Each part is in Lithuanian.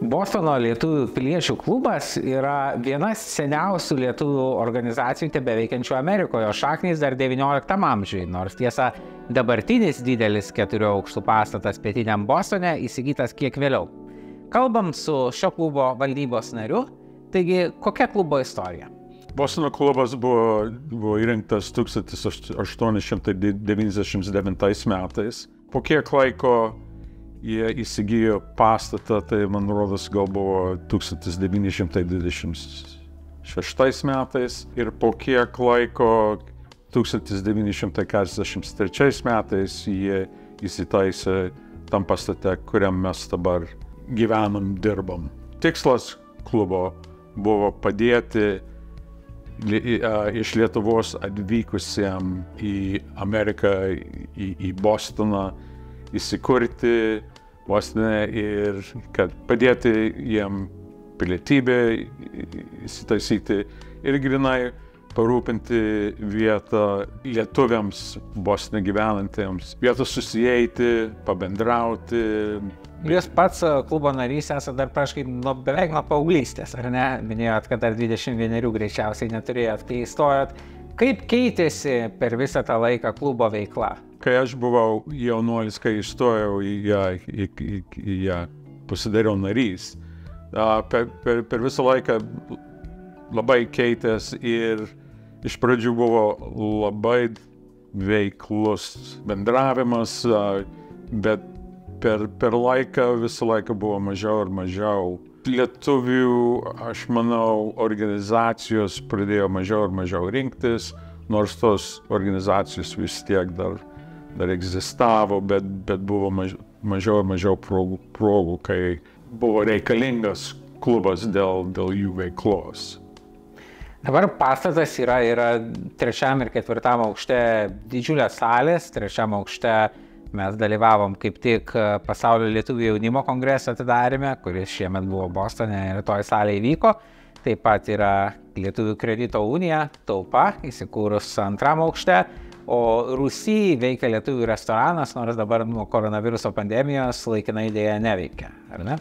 Bostono lietuvių piliečių klubas yra viena seniausių lietuvių organizacijų tebeveikiančių Amerikoje, o šaknys dar XIX amžiui, nors tiesa, dabartinis didelis 4 aukštų pastatas pietiniam Bostone įsigytas kiek vėliau. Kalbam su šio klubo valdybos nariu, taigi kokia klubo istorija? Bostono klubas buvo įrengtas 1899 metais. Po kiek laiko jie įsigijo pastatą, tai man rodos gal buvo 1926 metais. Ir po kiek laiko 1943 metais jie įsitaisė tam pastate, kuriam mes dabar gyvenam, dirbam. Tikslas klubo buvo padėti iš Lietuvos atvykusiem į Ameriką, į Bostoną, įsikurti Bostone ir kad padėti jiem pilietybę įsitaisyti ir grinai parūpinti vietą lietuviams Bostone gyvenantiems, vietą susieiti, pabendrauti. Jūs pats klubo narys esate dar beveik nuo paauglystės, ar ne? Minėjot, kad dar 21 greičiausiai neturėjot, kai įstojot. Kaip keitėsi per visą tą laiką klubo veikla? Kai aš buvau jaunuolis, kai įstojau į ją, pasidariau narys, per visą laiką labai keitės ir iš pradžių buvo labai veiklus bendravimas, bet per laiką visą laiką buvo mažiau ir mažiau. Lietuvių, aš manau, organizacijos pradėjo mažiau ir mažiau rinktis, nors tos organizacijos vis tiek dar egzistavo, bet buvo mažiau ir mažiau progų, kai buvo reikalingas klubas dėl jų veiklos. Dabar pastatas yra 3. ir 4. aukšte didžiulės salės, 3. aukšte mes dalyvavom kaip tik Pasaulio lietuvių jaunimo kongreso atidaryme, kuris šiemet buvo Bostone ir toj salėje įvyko. Taip pat yra Lietuvių kredito unija Taupa, įsikūrus 2. aukšte, o Rūsy veikia lietuvių restoranas, nors dabar nuo koronaviruso pandemijos laikinai dėja neveikia, ar ne?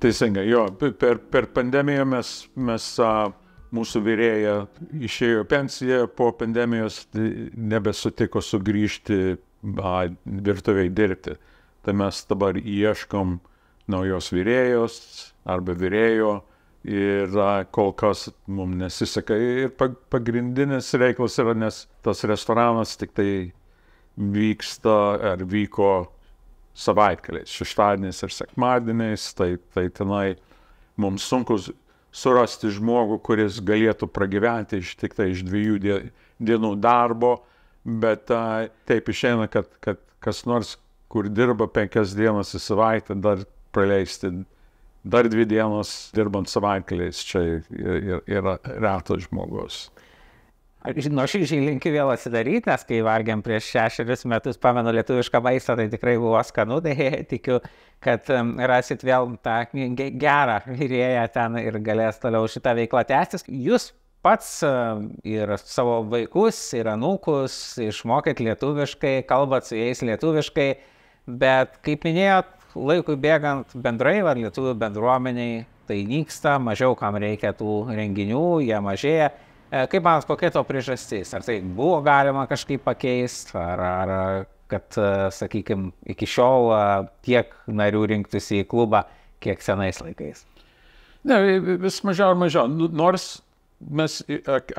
Teisingai, jo, per pandemiją mūsų virėja išėjo pensiją, po pandemijos nebesutiko sugrįžti virtuviai dirbti. Tai mes dabar ieškom naujos virėjos arba virėjo ir kol kas mums nesiseka. Ir pagrindinis reikalas yra, nes tas restoranas tik tai vyko savaitgaliais, šeštadieniais ir sekmadieniais, tai tenai mums sunku surasti žmogų, kuris galėtų pragyventi tik tai iš 2 dienų darbo. Bet taip išeina, kad kas nors, kur dirba 5 dienas į savaitę, dar praleisti dar 2 dienas dirbant savaitgaliais, čia yra retas žmogus. Nuoširdžiai linkiu vėl atsidaryti, nes kai vargėm prieš 6 metus, pamenu lietuvišką maistą, tai tikrai buvo skanu, tai tikiu, kad rasit vėl tą gerą virėją ten ir galės toliau šitą veiklą tęstis. Jūs pats ir savo vaikus, ir anūkus išmokėt lietuviškai, kalbat su jais lietuviškai, bet kaip minėjot, laikui bėgant bendrai lietuvių bendruomeniai tai nyksta, mažiau kam reikia tų renginių, jie mažėja. Kaip manot, kokia to priežastis? Ar tai buvo galima kažkaip pakeisti, ar kad, sakykime, iki šiol tiek narių rinktųsi į klubą, kiek senais laikais? Ne, vis mažiau ir mažiau. Nors mes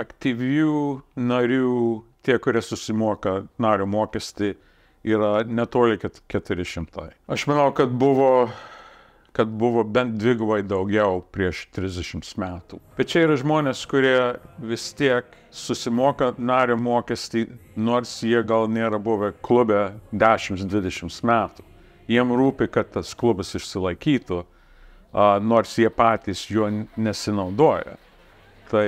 aktyvių narių, tie, kurie susimoka nario mokestį, yra netoli 400. Aš manau, kad buvo bent 2 daugiau prieš 30 metų. Bet čia yra žmonės, kurie vis tiek susimoka nario mokestį, nors jie gal nėra buvę klube 10-20 metų. Jiem rūpi, kad tas klubas išsilaikytų, nors jie patys juo nesinaudoja. Tai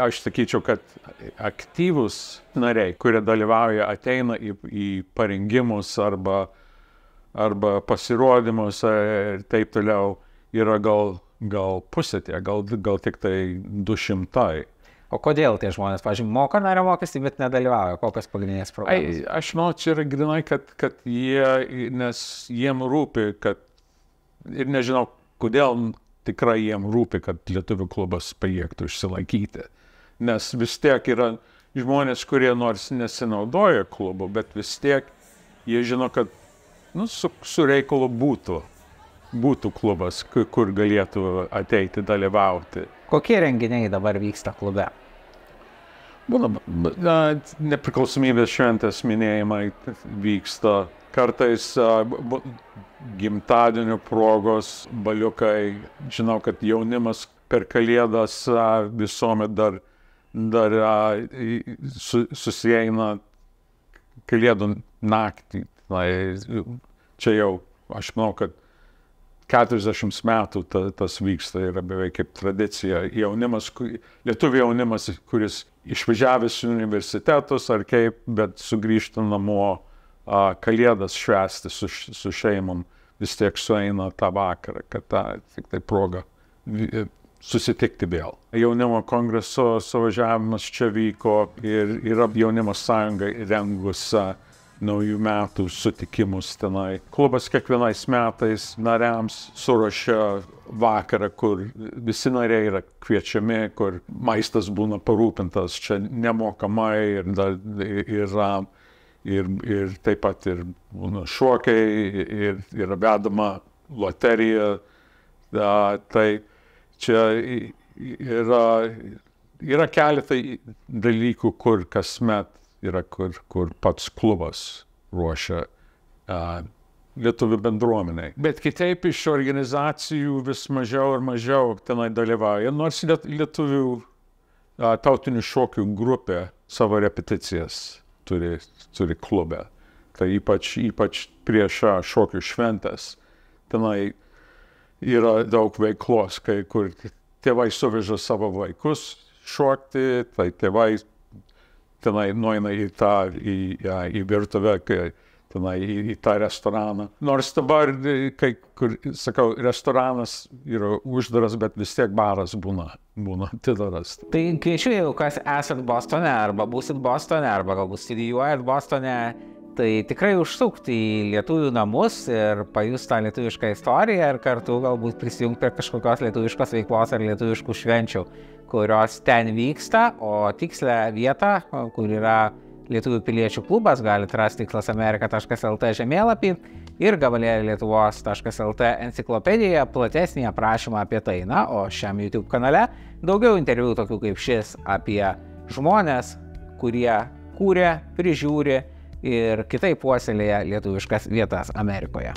aš sakyčiau, kad aktyvūs nariai, kurie dalyvauja, ateina į parengimus arba pasirodymus ir taip toliau, yra gal pusė, gal tik tai 200. O kodėl tie žmonės, pavyzdžiui, moka nario mokestį, bet nedalyvauja? Kokios pagrindinės problemos? Aš manau, čia yra grinai, kad jie, nes jiem rūpi, kad ir nežinau, kodėl tikrai jiem rūpi, kad lietuvių klubas pajėgtų išsilaikyti. Nes vis tiek yra žmonės, kurie nors nesinaudoja klubu, bet vis tiek jie žino, kad su reikalu būtų klubas, kur galėtų ateiti dalyvauti. Kokie renginiai dabar vyksta klube? Būna nepriklausomybės šventės minėjimai vyksta, kartais gimtadienio progos, baliukai. Žinau, kad jaunimas per Kalėdas visuomet dar susieina Kalėdų naktį. Čia jau, aš manau, kad 40 metų tas vyksta, yra beveik kaip tradicija. Lietuvių jaunimas, kuris išvažiavęs į universitetus ar kaip, bet sugrįžta namo Kalėdas švęsti su šeimom, vis tiek sueina tą vakarą, kad tik tai proga susitikti vėl. Jaunimo kongreso suvažiavimas čia vyko ir yra jaunimo sąjunga rengus naujų metų sutikimus tenai. Klubas kiekvienais metais nariams suruošia vakarą, kur visi nariai yra kviečiami, kur maistas būna parūpintas čia nemokamai ir taip pat ir šokiai ir yra vedama loterija. Tai čia yra keletai dalykų, kur kasmet yra, kur pats klubas ruošia lietuvių bendruomeniai. Bet kitaip iš organizacijų vis mažiau ir mažiau tenai dalyvauja, nors lietuvių tautinių šokių grupė savo repeticijas turi klube. Tai ypač prieš šokių šventės tenai yra daug veiklos, kur tėvai suveža savo vaikus šokti, tai tėvai tenai nueina į virtuvę, tenai į tą restoraną. Nors dabar, kur, sakau, restoranas yra uždaras, bet vis tiek baras būna atidaras. Tai kviečiu, jeigu kas esat Bostone, arba būsit Bostone, arba galbūt studijuojat Bostone, tai tikrai užsukti į lietuvių namus ir pajust tą lietuvišką istoriją ir kartu galbūt prisijungti prie kažkokios lietuviškos veiklos ar lietuviškų švenčių, kurios ten vyksta, o tikslę vietą, kur yra Lietuvių piliečių klubas, galite rasti tikslas.amerika.lt žemėlapį ir gabalėlietuvos.lt enciklopedijoje platesnį aprašymą apie tai. Na, o šiam YouTube kanale daugiau interviu tokių kaip šis apie žmonės, kurie kūrė, prižiūri ir kitaip puoselėja lietuviškas vietas Amerikoje.